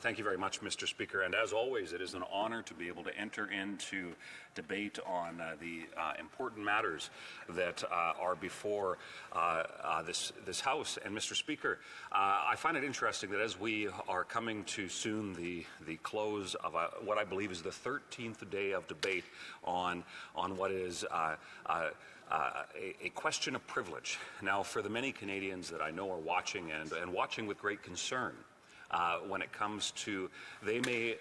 Thank you very much, Mr. Speaker. And as always, it is an honor to be able to enter into debate on the important matters that are before this House. And Mr. Speaker, I find it interesting that as we are coming to soon the close of what I believe is the 13th day of debate on what is a question of privilege. Now, for the many Canadians that I know are watching and watching with great concern, when it comes to, they may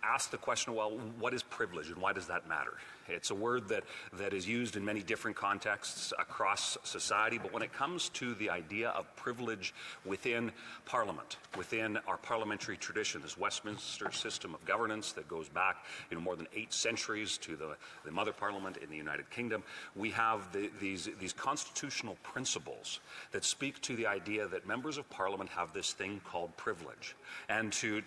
ask the question, well, what is privilege and why does that matter? It's a word that is used in many different contexts across society, but when it comes to the idea of privilege within Parliament, within our parliamentary tradition, this Westminster system of governance that goes back more than 8 centuries to the Mother Parliament in the United Kingdom, we have these constitutional principles that speak to the idea that members of Parliament have this thing called privilege. And to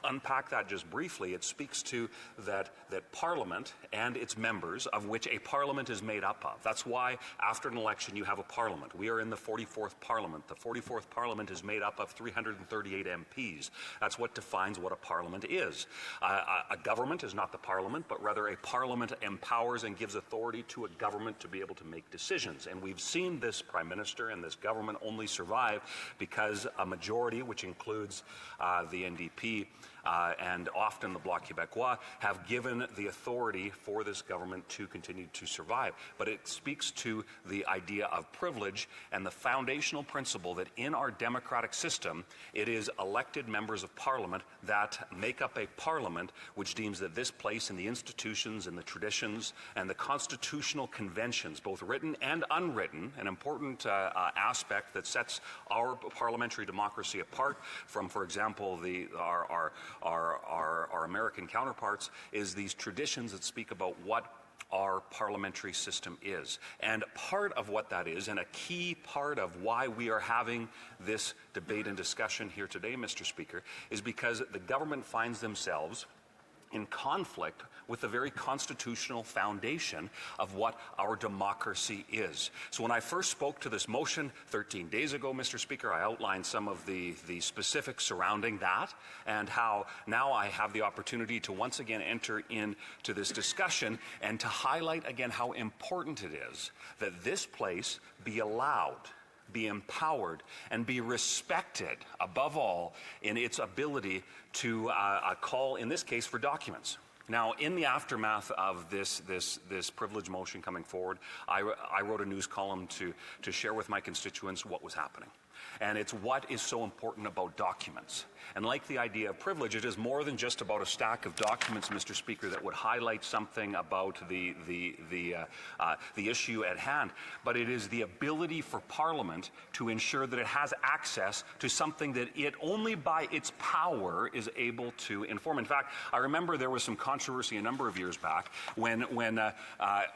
unpack that just briefly, it speaks to that Parliament and its members, of which a Parliament is made up of. That's why after an election you have a Parliament. We are in the 44th Parliament. The 44th Parliament is made up of 338 MPs. That's what defines what a Parliament is. A government is not the Parliament, but rather a Parliament empowers and gives authority to a government to be able to make decisions. And we've seen this Prime Minister and this government only survive because a majority, which includes the NDP, and often the Bloc Québécois, have given the authority for this government to continue to survive. But it speaks to the idea of privilege and the foundational principle that in our democratic system, it is elected members of Parliament that make up a Parliament which deems that this place and the institutions and the traditions and the constitutional conventions, both written and unwritten, an important aspect that sets our parliamentary democracy apart from, for example, our American counterparts, is these traditions that speak about what our parliamentary system is. And part of what that is, and a key part of why we are having this debate and discussion here today, Mr. Speaker, is because the government finds themselves in conflict with the very constitutional foundation of what our democracy is. So when I first spoke to this motion 13 days ago, Mr. Speaker, I outlined some of the specifics surrounding that and how now I have the opportunity to once again enter into this discussion and to highlight again how important it is that this place be allowed, be empowered, and be respected above all in its ability to call, in this case, for documents. Now, in the aftermath of this privilege motion coming forward, I wrote a news column to share with my constituents what was happening. And it's what is so important about documents. And like the idea of privilege, it is more than just about a stack of documents, Mr. Speaker, that would highlight something about the issue at hand. But it is the ability for Parliament to ensure that it has access to something that it only by its power is able to inform. In fact, I remember there was some controversy a number of years back when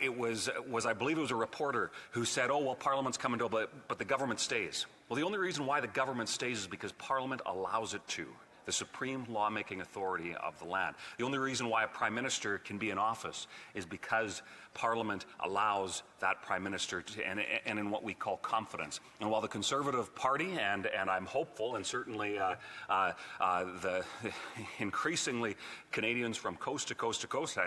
it was I believe it was a reporter who said, oh, well, Parliament's coming to, but the government stays. Well, the only reason why the government stays is because Parliament allows it to, the supreme lawmaking authority of the land. The only reason why a Prime Minister can be in office is because Parliament allows that Prime Minister to, and in what we call confidence. And while the Conservative Party, and I'm hopeful, and certainly the increasingly Canadians from coast to coast to coast,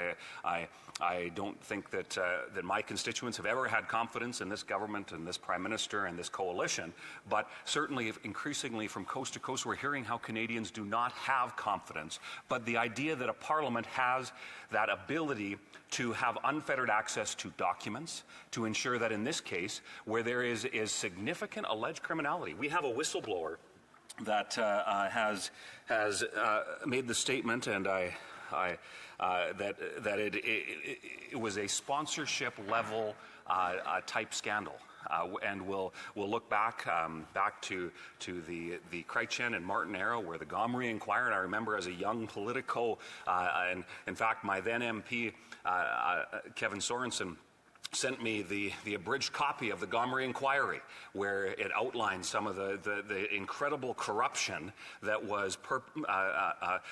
I don't think that my constituents have ever had confidence in this government and this Prime Minister and this coalition, but certainly increasingly from coast to coast we're hearing how Canadians do not have confidence, but the idea that a Parliament has that ability to have unfettered access to documents, to ensure that in this case, where there is significant alleged criminality, we have a whistleblower that has made the statement, and that it was a sponsorship level type scandal. And we'll look back to the Chrétien and Martin era, where the Gomery Inquirer, and I remember as a young politico, and in fact my then MP Kevin Sorensen sent me the abridged copy of the Gomery Inquiry, where it outlines some of the incredible corruption that was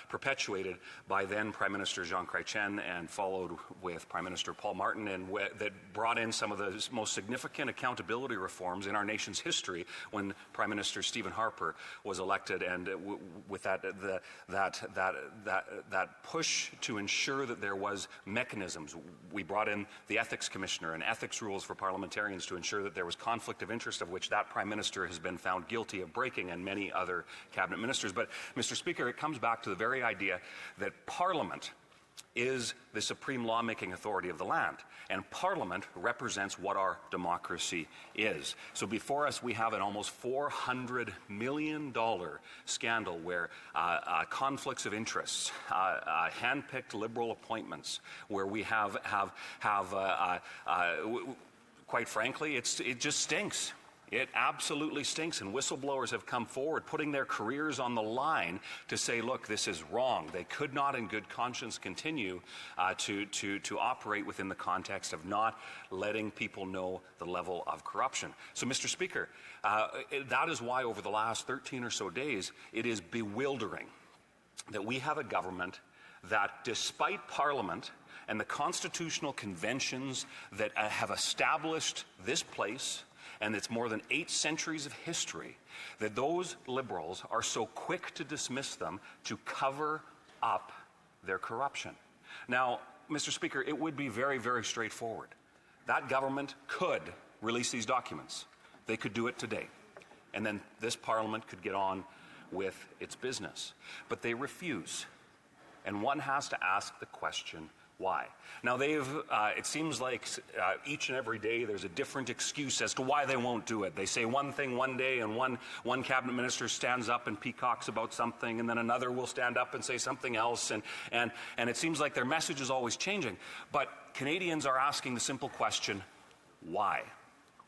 perpetuated by then Prime Minister Jean Chrétien and followed with Prime Minister Paul Martin, and that brought in some of the most significant accountability reforms in our nation's history when Prime Minister Stephen Harper was elected, and with that push to ensure that there was mechanisms. We brought in the Ethics Commissioner and ethics rules for parliamentarians to ensure that there was conflict of interest, of which that Prime Minister has been found guilty of breaking, and many other cabinet ministers. But, Mr. Speaker, it comes back to the very idea that Parliament is the supreme lawmaking authority of the land, and Parliament represents what our democracy is. So before us we have an almost $400 million scandal where conflicts of interests, hand-picked Liberal appointments, where we have quite frankly, it just stinks. It absolutely stinks, and whistleblowers have come forward putting their careers on the line to say, look, this is wrong. They could not in good conscience continue to operate within the context of not letting people know the level of corruption. So, Mr. Speaker, that is why over the last 13 or so days, it is bewildering that we have a government that, despite Parliament and the constitutional conventions that have established this place, and it's more than 8 centuries of history, that those Liberals are so quick to dismiss them to cover up their corruption. Now, Mr. Speaker, it would be very, very straightforward. That government could release these documents. They could do it today. And then this Parliament could get on with its business. But they refuse. And one has to ask the question, why? Now, it seems like each and every day there's a different excuse as to why they won't do it. They say one thing one day, and one cabinet minister stands up and peacocks about something, and then another will stand up and say something else, and it seems like their message is always changing. But Canadians are asking the simple question, why?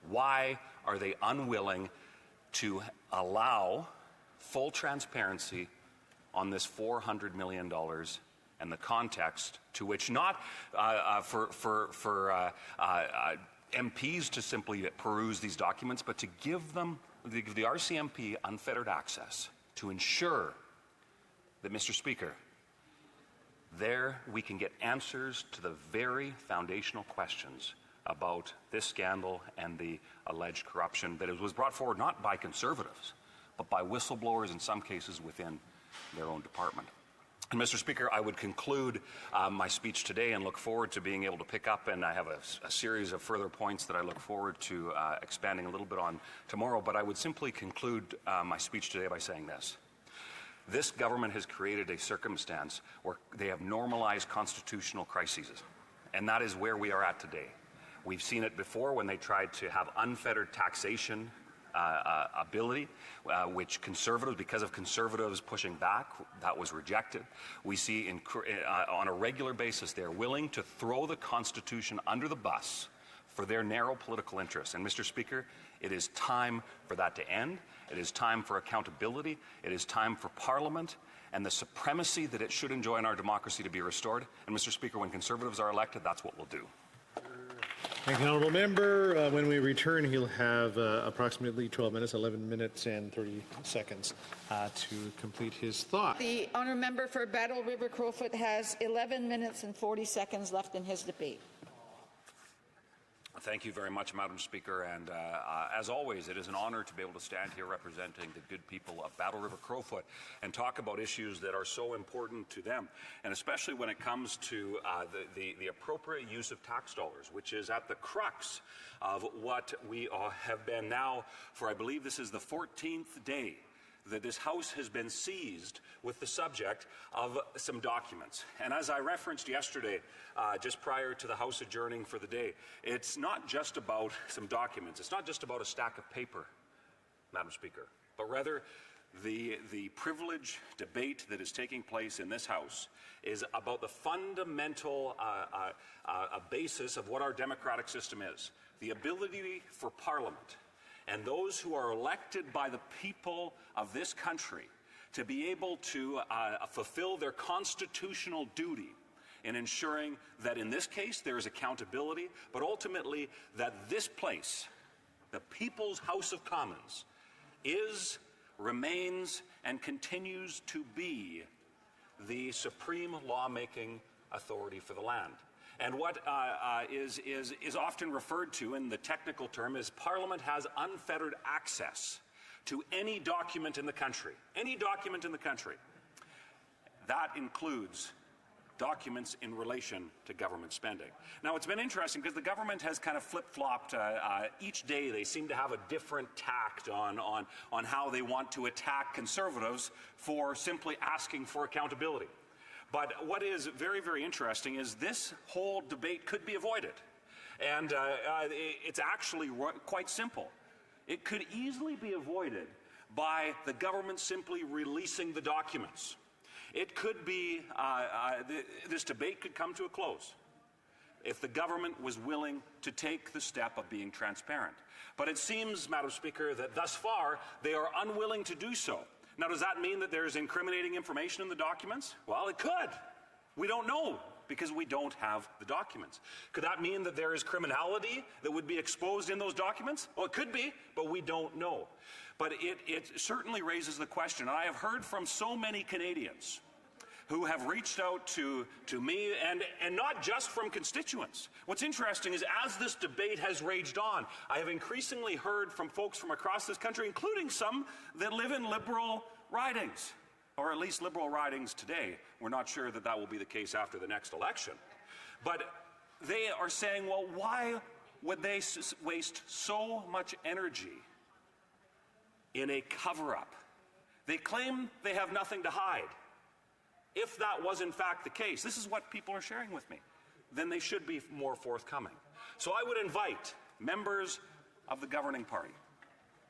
Why are they unwilling to allow full transparency on this $400 million and the context to which not for MPs to simply peruse these documents, but to give the RCMP unfettered access to ensure that, Mr. Speaker, there we can get answers to the very foundational questions about this scandal and the alleged corruption that was brought forward not by Conservatives, but by whistleblowers in some cases within their own department. And, Mr. Speaker, I would conclude my speech today and look forward to being able to pick up, and I have a series of further points that I look forward to expanding a little bit on tomorrow, but I would simply conclude my speech today by saying this. This government has created a circumstance where they have normalized constitutional crises, and that is where we are at today. We've seen it before when they tried to have unfettered taxation ability, which Conservatives, because of Conservatives pushing back, that was rejected. We see on a regular basis they're willing to throw the Constitution under the bus for their narrow political interests. And, Mr. Speaker, it is time for that to end. It is time for accountability. It is time for Parliament and the supremacy that it should enjoy in our democracy to be restored. And, Mr. Speaker, when Conservatives are elected, that's what we'll do. Thank you, honourable member. When we return, he'll have approximately 12 minutes, 11 minutes and 30 seconds to complete his thought. The honourable member for Battle River Crowfoot has 11 minutes and 40 seconds left in his debate. Thank you very much, Madam Speaker, and as always, it is an honour to be able to stand here representing the good people of Battle River Crowfoot and talk about issues that are so important to them, and especially when it comes to the appropriate use of tax dollars, which is at the crux of what we have been now for, I believe this is the 14th day that this House has been seized with the subject of some documents. And as I referenced yesterday, just prior to the House adjourning for the day, it's not just about some documents. It's not just about a stack of paper, Madam Speaker, but rather the privileged debate that is taking place in this House is about the fundamental basis of what our democratic system is. The ability for Parliament and those who are elected by the people of this country to be able to fulfill their constitutional duty in ensuring that in this case there is accountability, but ultimately that this place, the People's House of Commons, is, remains, and continues to be the supreme lawmaking authority for the land. And what is often referred to in the technical term is Parliament has unfettered access to any document in the country. Any document in the country. That includes documents in relation to government spending. Now, it's been interesting because the government has kind of flip-flopped. Each day they seem to have a different tact on how they want to attack Conservatives for simply asking for accountability. But what is very, very interesting is this whole debate could be avoided. And it's actually quite simple. It could easily be avoided by the government simply releasing the documents. It could be, this debate could come to a close if the government was willing to take the step of being transparent. But it seems, Madam Speaker, that thus far they are unwilling to do so. Now, does that mean that there's incriminating information in the documents? Well, it could. We don't know because we don't have the documents. Could that mean that there is criminality that would be exposed in those documents? Well, it could be, but we don't know. But it certainly raises the question, and I have heard from so many Canadians who have reached out to me, and not just from constituents. What's interesting is as this debate has raged on, I have increasingly heard from folks from across this country, including some that live in Liberal ridings, or at least Liberal ridings today. We're not sure that that will be the case after the next election. But they are saying, well, why would they waste so much energy in a cover-up? They claim they have nothing to hide. If that was in fact the case, this is what people are sharing with me, then they should be more forthcoming. So I would invite members of the governing party,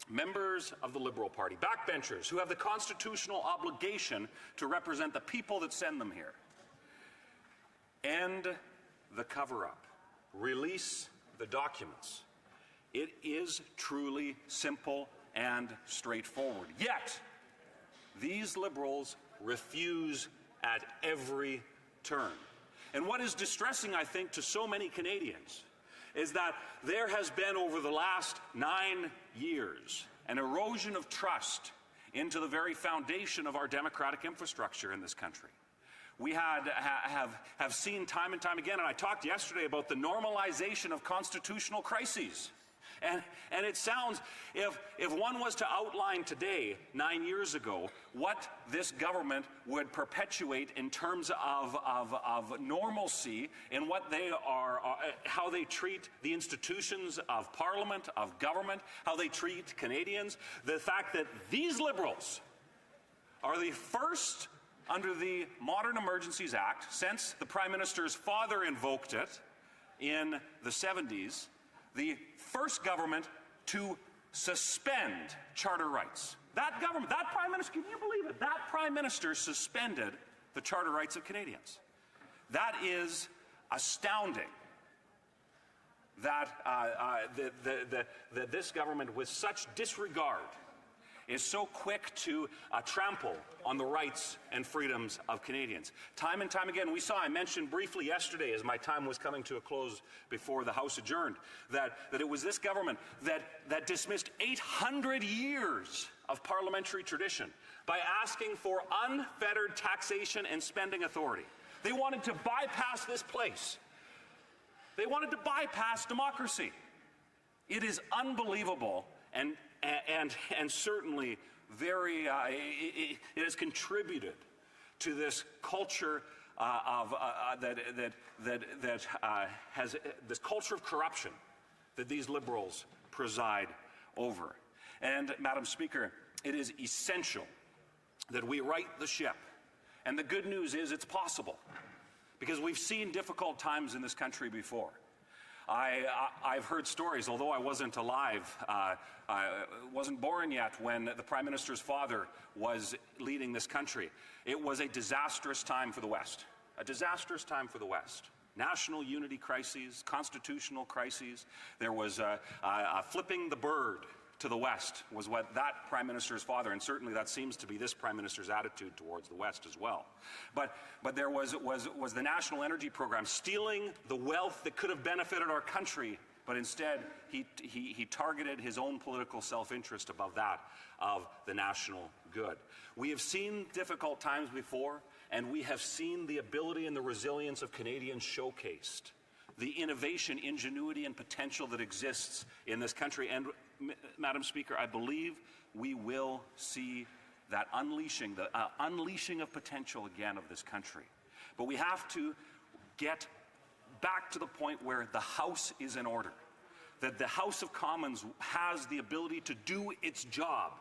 members of the Liberal Party, backbenchers who have the constitutional obligation to represent the people that send them here, end the cover-up, release the documents. It is truly simple and straightforward. Yet, these Liberals refuse at every turn. And what is distressing, I think, to so many Canadians is that there has been, over the last 9 years, an erosion of trust into the very foundation of our democratic infrastructure in this country. We have seen time and time again, and I talked yesterday about the normalization of constitutional crises. And it sounds, if one was to outline today, 9 years ago, what this government would perpetuate in terms of normalcy in what they are, how they treat the institutions of Parliament, of government, how they treat Canadians, the fact that these Liberals are the first under the Modern Emergencies Act, since the Prime Minister's father invoked it in the 70s, the first government to suspend charter rights. That government, that Prime Minister, can you believe it? That Prime Minister suspended the charter rights of Canadians. That is astounding. That this government, with such disregard, is so quick to trample on the rights and freedoms of Canadians. Time and time again, we saw, I mentioned briefly yesterday as my time was coming to a close before the House adjourned, that it was this government that dismissed 800 years of parliamentary tradition by asking for unfettered taxation and spending authority. They wanted to bypass this place. They wanted to bypass democracy. It is unbelievable and certainly very, it has contributed to this culture has this culture of corruption that these Liberals preside over. And, Madam Speaker, it is essential that we right the ship. And the good news is it's possible, because we've seen difficult times in this country before. I've heard stories, although I wasn't alive, I wasn't born yet when the Prime Minister's father was leading this country. It was a disastrous time for the West, a disastrous time for the West. National unity crises, constitutional crises. There was flipping the bird to the West was what that Prime Minister's father, and certainly that seems to be this Prime Minister's attitude towards the West as well. But there was the National Energy Program stealing the wealth that could have benefited our country, but instead he targeted his own political self-interest above that of the national good. We have seen difficult times before, and we have seen the ability and the resilience of Canadians showcased, the innovation, ingenuity, and potential that exists in this country. And, Madam Speaker, I believe we will see that unleashing, the unleashing of potential again of this country. But we have to get back to the point where the House is in order, that the House of Commons has the ability to do its job.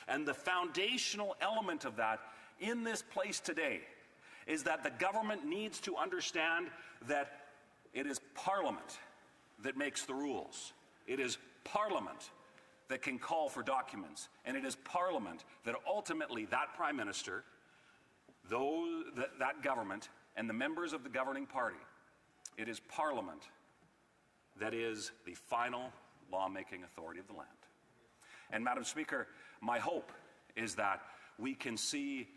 And the foundational element of that in this place today is that the government needs to understand that it is Parliament that makes the rules. It is Parliament that can call for documents. And it is Parliament that ultimately that Prime Minister, that government, and the members of the governing party, it is Parliament that is the final lawmaking authority of the land. And, Madam Speaker, my hope is that we can see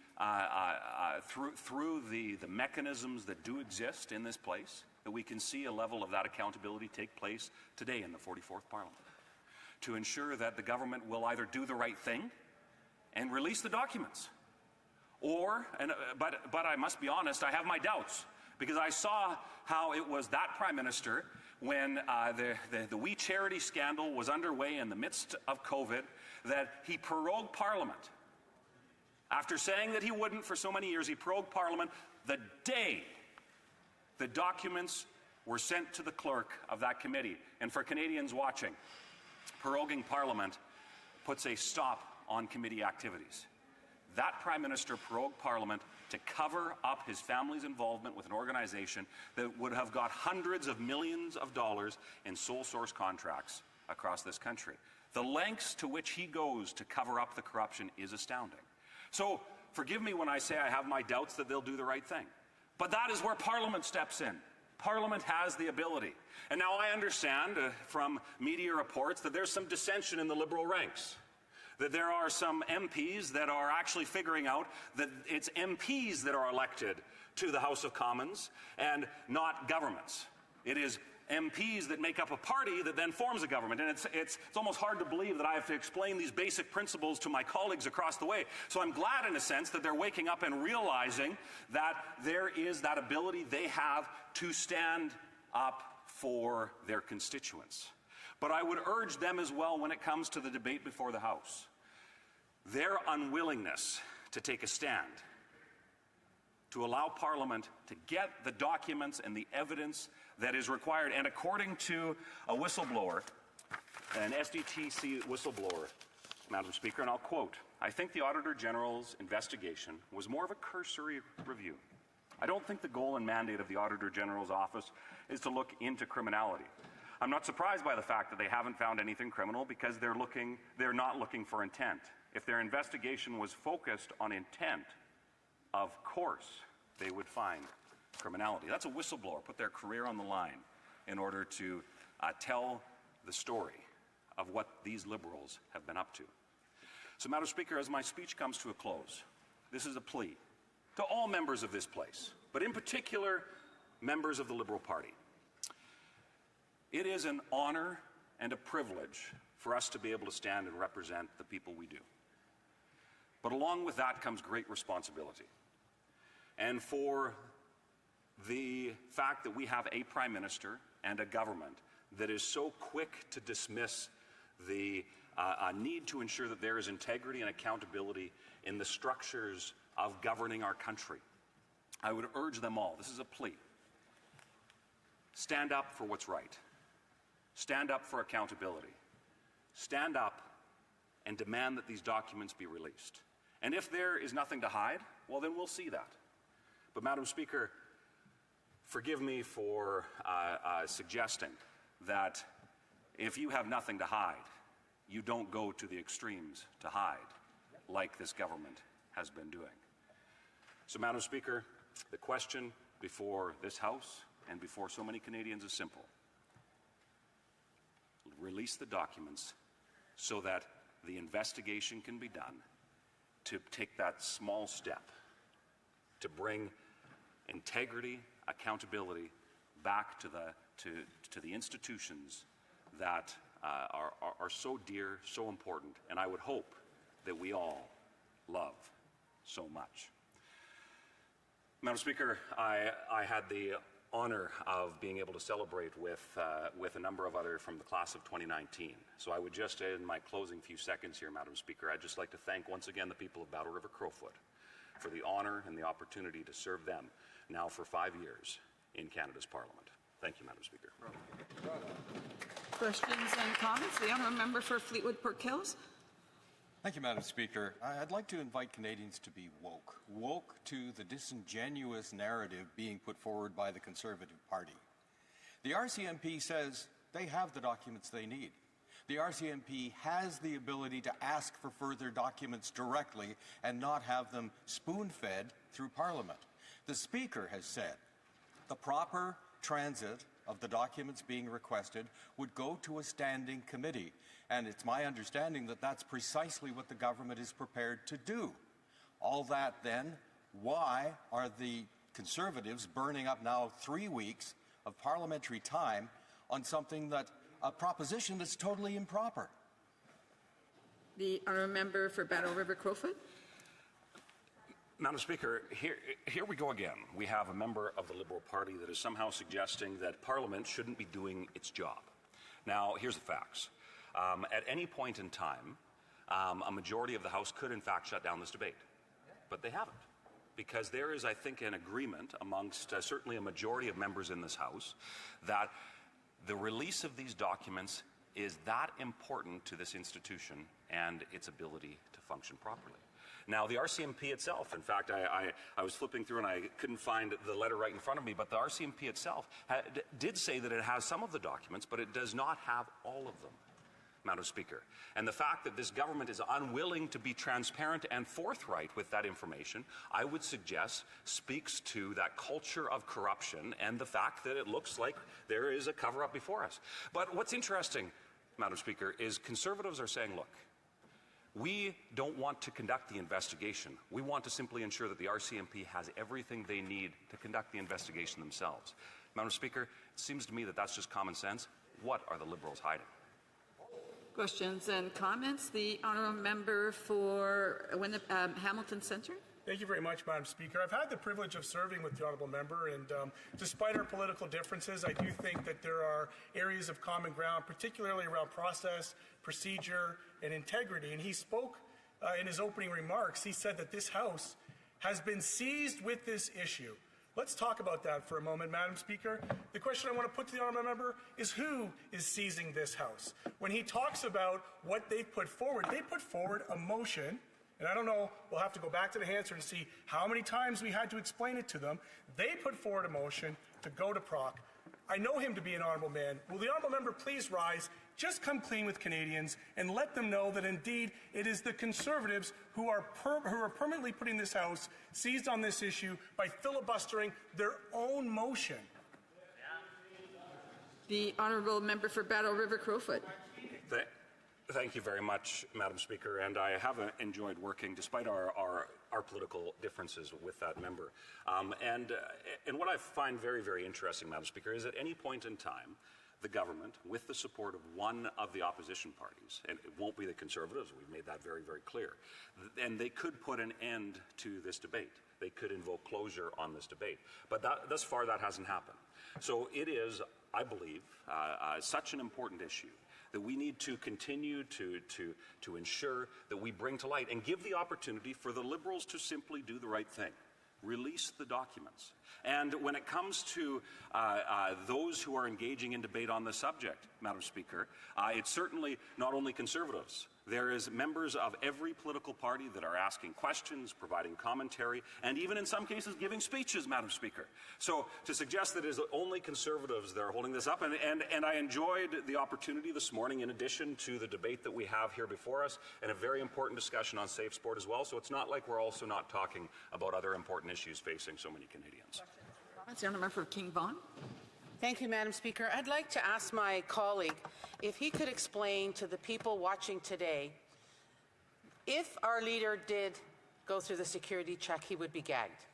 through the mechanisms that do exist in this place, that we can see a level of that accountability take place today in the 44th Parliament, to ensure that the government will either do the right thing and release the documents, or, but I must be honest, I have my doubts, because I saw how it was that Prime Minister when the We Charity scandal was underway in the midst of COVID, that he prorogued Parliament. After saying that he wouldn't for so many years, he prorogued Parliament the day the documents were sent to the clerk of that committee. And for Canadians watching, proroguing Parliament puts a stop on committee activities. That Prime Minister prorogued Parliament to cover up his family's involvement with an organization that would have got hundreds of millions of dollars in sole source contracts across this country. The lengths to which he goes to cover up the corruption is astounding. So forgive me when I say I have my doubts that they'll do the right thing. But that is where Parliament steps in. Parliament has the ability. And now I understand from media reports that there's some dissension in the Liberal ranks, that there are some MPs that are actually figuring out that it's MPs that are elected to the House of Commons and not governments. It is MPs that make up a party that then forms a government. And it's almost hard to believe that I have to explain these basic principles to my colleagues across the way. So I'm glad, in a sense, that they're waking up and realizing that there is that ability they have to stand up for their constituents. But I would urge them as well when it comes to the debate before the House. Their unwillingness to take a stand, to allow Parliament to get the documents and the evidence that is required. And according to a whistleblower, an SDTC whistleblower, Madam Speaker, and I'll quote, "I think the Auditor General's investigation was more of a cursory review. I don't think the goal and mandate of the Auditor General's office is to look into criminality. I'm not surprised by the fact that they haven't found anything criminal, because they're not looking for intent. If their investigation was focused on intent, of course they would find criminality." That's a whistleblower, put their career on the line in order to tell the story of what these Liberals have been up to. So, Madam Speaker, as my speech comes to a close, this is a plea to all members of this place, but in particular members of the Liberal Party. It is an honor and a privilege for us to be able to stand and represent the people we do. But along with that comes great responsibility. And for the fact that we have a Prime Minister and a government that is so quick to dismiss the need to ensure that there is integrity and accountability in the structures of governing our country, I would urge them all, this is a plea, stand up for what's right. Stand up for accountability. Stand up and demand that these documents be released. And if there is nothing to hide, well, then we'll see that. But, Madam Speaker, forgive me for suggesting that if you have nothing to hide, you don't go to the extremes to hide, like this government has been doing. So, Madam Speaker, the question before this House and before so many Canadians is simple. Release the documents so that the investigation can be done to take that small step to bring integrity, accountability back to the institutions that are so dear, so important, and I would hope that we all love so much. Madam Speaker, I had the honor of being able to celebrate with a number of others from the class of 2019. So I would just, in my closing few seconds here, Madam Speaker, I'd just like to thank once again the people of Battle River Crowfoot for the honor and the opportunity to serve them now for 5 years in Canada's Parliament. Thank you, Madam Speaker. Questions and comments? The honourable member for Fleetwood Park Hills. Thank you, Madam Speaker. I'd like to invite Canadians to be woke to the disingenuous narrative being put forward by the Conservative Party. The RCMP says they have the documents they need. The RCMP has the ability to ask for further documents directly and not have them spoon-fed through Parliament. The Speaker has said the proper transit of the documents being requested would go to a standing committee. And it's my understanding that that's precisely what the government is prepared to do. All that then, why are the Conservatives burning up now 3 weeks of parliamentary time on something that, a proposition that's totally improper? The honourable member for Battle River Crowfoot. Madam Speaker, here we go again. We have a member of the Liberal Party that is somehow suggesting that Parliament shouldn't be doing its job. Now, here's the facts. At any point in time, a majority of the House could, in fact, shut down this debate. But they haven't. Because there is, I think, an agreement amongst certainly a majority of members in this House that the release of these documents is that important to this institution and its ability to function properly. Now, the RCMP itself, in fact, I was flipping through and I couldn't find the letter right in front of me, but the RCMP itself did say that it has some of the documents, but it does not have all of them, Madam Speaker. And the fact that this government is unwilling to be transparent and forthright with that information, I would suggest speaks to that culture of corruption and the fact that it looks like there is a cover-up before us. But what's interesting, Madam Speaker, is Conservatives are saying, look, we don't want to conduct the investigation. We want to simply ensure that the RCMP has everything they need to conduct the investigation themselves. Madam Speaker, it seems to me that that's just common sense. What are the Liberals hiding? Questions and comments? The honourable member for Hamilton Centre. Thank you very much, Madam Speaker. I've had the privilege of serving with the honourable member, and despite our political differences, I do think that there are areas of common ground, particularly around process, procedure, and integrity. And he spoke in his opening remarks. He said that this House has been seized with this issue. Let's talk about that for a moment, Madam Speaker. The question I want to put to the honourable member is who is seizing this House? When he talks about what they put forward a motion, and I don't know, we'll have to go back to the answer and see how many times we had to explain it to them. They put forward a motion to go to Proc. I know him to be an honourable man. Will the honourable member please rise, just come clean with Canadians, and let them know that indeed it is the Conservatives who are permanently putting this House seized on this issue by filibustering their own motion. The honourable member for Battle River Crowfoot. Thank you very much, Madam Speaker, and I have enjoyed working, despite our political differences, with that member. And what I find very, very interesting, Madam Speaker, is at any point in time, the government, with the support of one of the opposition parties, and it won't be the Conservatives, we've made that very, very clear, and they could put an end to this debate. They could invoke closure on this debate. But thus far, that hasn't happened. So it is, I believe, such an important issue that we need to continue to ensure that we bring to light and give the opportunity for the Liberals to simply do the right thing. Release the documents. And when it comes to those who are engaging in debate on the subject, Madam Speaker, it's certainly not only Conservatives. There is members of every political party that are asking questions, providing commentary, and even in some cases giving speeches, Madam Speaker. So to suggest that it is only Conservatives that are holding this up, and I enjoyed the opportunity this morning, in addition to the debate that we have here before us, and a very important discussion on safe sport as well. So it's not like we're also not talking about other important issues facing so many Canadians. That's the honourable member for King Vaughan. Thank you, Madam Speaker. I'd like to ask my colleague if he could explain to the people watching today If our leader did go through the security check, he would be gagged.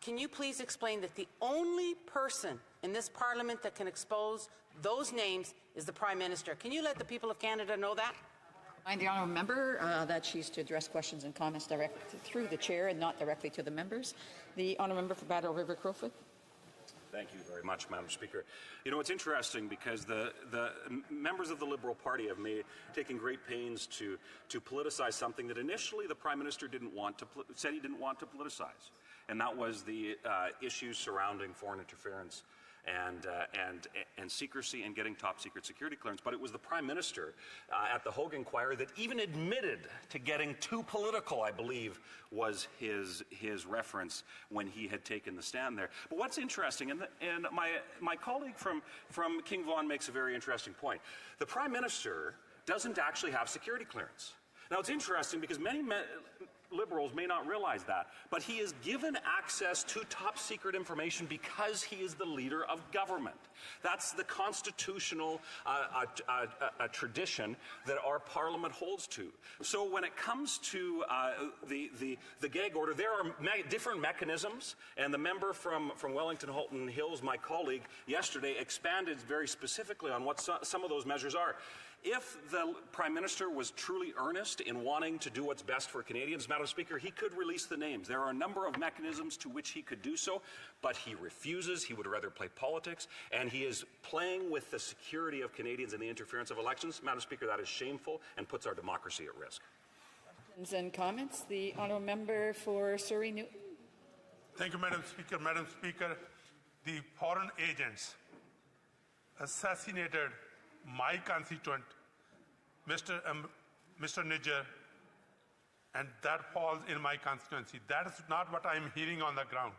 Can you please explain that the only person in this Parliament that can expose those names is the Prime Minister? Can you let the people of Canada know that? Remind the honourable member that she's to address questions and comments directly through the chair and not directly to the members. The honourable member for Battle River Crowfoot. Thank you very much, Madam Speaker. You know, it's interesting because the members of the Liberal Party have taken great pains to politicize something that initially the Prime Minister said he didn't want to politicize, and that was the issues surrounding foreign interference and secrecy and getting top secret security clearance. But it was the Prime Minister at the Hogue Inquiry that even admitted to getting too political, I believe, was his reference when he had taken the stand there. But what's interesting, and my colleague from King Vaughan makes a very interesting point. The Prime Minister doesn't actually have security clearance. Now, it's interesting because many Liberals may not realize that, but he is given access to top secret information because he is the leader of government. That's the constitutional tradition that our Parliament holds to. So when it comes to the gag order, there are different mechanisms, and the member from Wellington Halton Hills, my colleague, yesterday expanded very specifically on what some of those measures are. If the Prime Minister was truly earnest in wanting to do what's best for Canadians, Madam Speaker, he could release the names. There are a number of mechanisms to which he could do so, but he refuses. He would rather play politics, and he is playing with the security of Canadians and the interference of elections. Madam Speaker, that is shameful and puts our democracy at risk. Questions and comments. The honourable member for Surrey Newton. Thank you, Madam Speaker. Madam Speaker, the foreign agents assassinated my constituent, Mr. Niger, and that falls in my constituency. That is not what I'm hearing on the ground.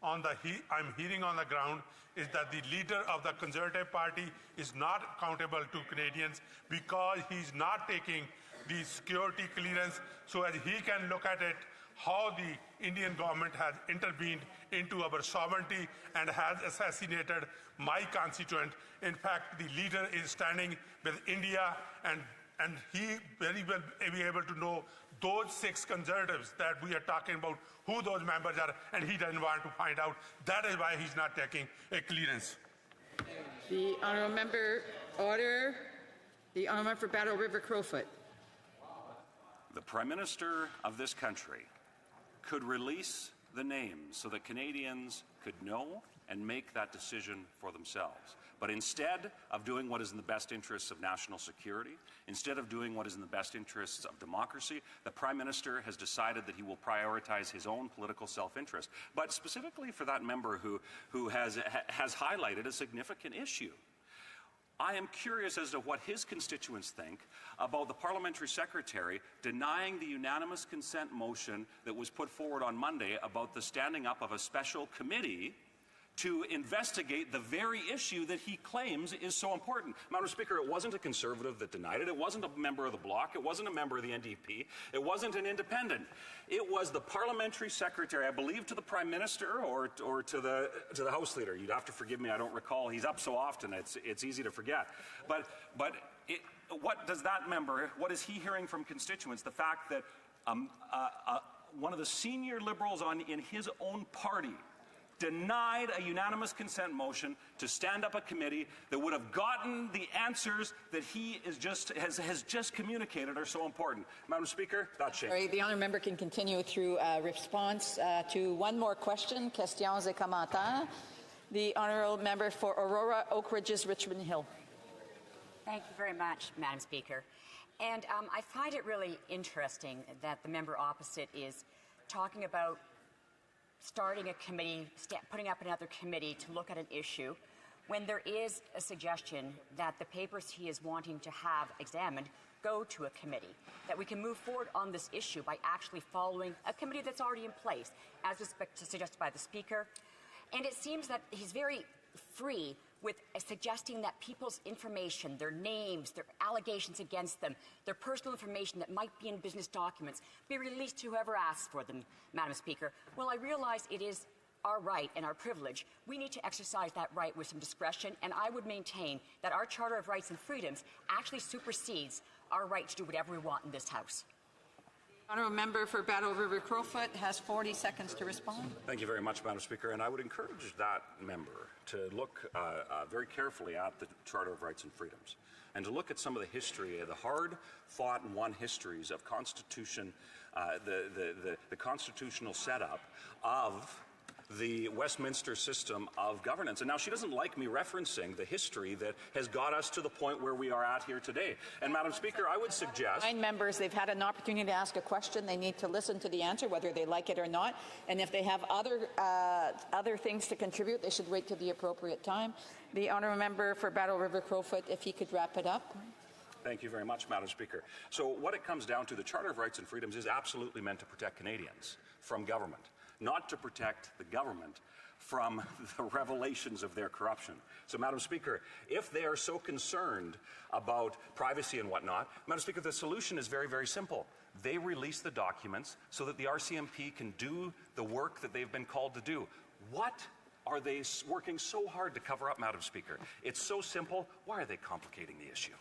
I'm hearing on the ground is that the leader of the Conservative Party is not accountable to Canadians because he's not taking the security clearance so as he can look at it how the Indian government has intervened into our sovereignty and has assassinated my constituent. In fact, the leader is standing with India, and he very well be able to know those 6 conservatives that we are talking about, who those members are, and he doesn't want to find out. That is why he's not taking a clearance. The honourable member order. The honourable member for Battle River Crowfoot. The Prime Minister of this country could release the names so that Canadians could know and make that decision for themselves. But instead of doing what is in the best interests of national security, instead of doing what is in the best interests of democracy, the Prime Minister has decided that he will prioritize his own political self-interest. But specifically for that member who has highlighted a significant issue, I am curious as to what his constituents think about the parliamentary secretary denying the unanimous consent motion that was put forward on Monday about the standing up of a special committee to investigate the very issue that he claims is so important. Madam Speaker, it wasn't a Conservative that denied it. It wasn't a member of the Bloc. It wasn't a member of the NDP. It wasn't an independent. It was the parliamentary secretary, I believe, to the Prime Minister or to the House Leader. You'd have to forgive me. I don't recall. He's up so often. It's easy to forget. But what does that member? What is he hearing from constituents? The fact that one of the senior Liberals in his own party denied a unanimous consent motion to stand up a committee that would have gotten the answers that he has just communicated are so important. Madam Speaker, that's shame. Sorry, the honourable member can continue through response to one more question. Questions et commentaires. The honourable member for Aurora, Oak Ridges, Richmond Hill. Thank you very much, Madam Speaker. And I find it really interesting that the member opposite is talking about starting a committee, putting up another committee to look at an issue when there is a suggestion that the papers he is wanting to have examined go to a committee, that we can move forward on this issue by actually following a committee that's already in place, as was suggested by the Speaker. And it seems that he's very free with suggesting that people's information, their names, their allegations against them, their personal information that might be in business documents, be released to whoever asks for them, Madam Speaker. Well, I realize it is our right and our privilege. We need to exercise that right with some discretion, and I would maintain that our Charter of Rights and Freedoms actually supersedes our right to do whatever we want in this House. Honourable member for Battle River Crowfoot has 40 seconds to respond. Thank you very much, Madam Speaker. And I would encourage that member to look very carefully at the Charter of Rights and Freedoms and to look at some of the history, the hard-fought and won histories of Constitution, the constitutional setup of the Westminster system of governance. And now she doesn't like me referencing the history that has got us to the point where we are at here today. And Madam Speaker, I would suggest... 9 members, they've had an opportunity to ask a question. They need to listen to the answer, whether they like it or not. And if they have other things to contribute, they should wait to the appropriate time. The honourable member for Battle River Crowfoot, if he could wrap it up. Thank you very much, Madam Speaker. So what it comes down to, the Charter of Rights and Freedoms is absolutely meant to protect Canadians from government, not to protect the government from the revelations of their corruption. So, Madam Speaker, if they are so concerned about privacy and whatnot, Madam Speaker, the solution is very, very simple. They release the documents so that the RCMP can do the work that they've been called to do. What are they working so hard to cover up, Madam Speaker? It's so simple. Why are they complicating the issue?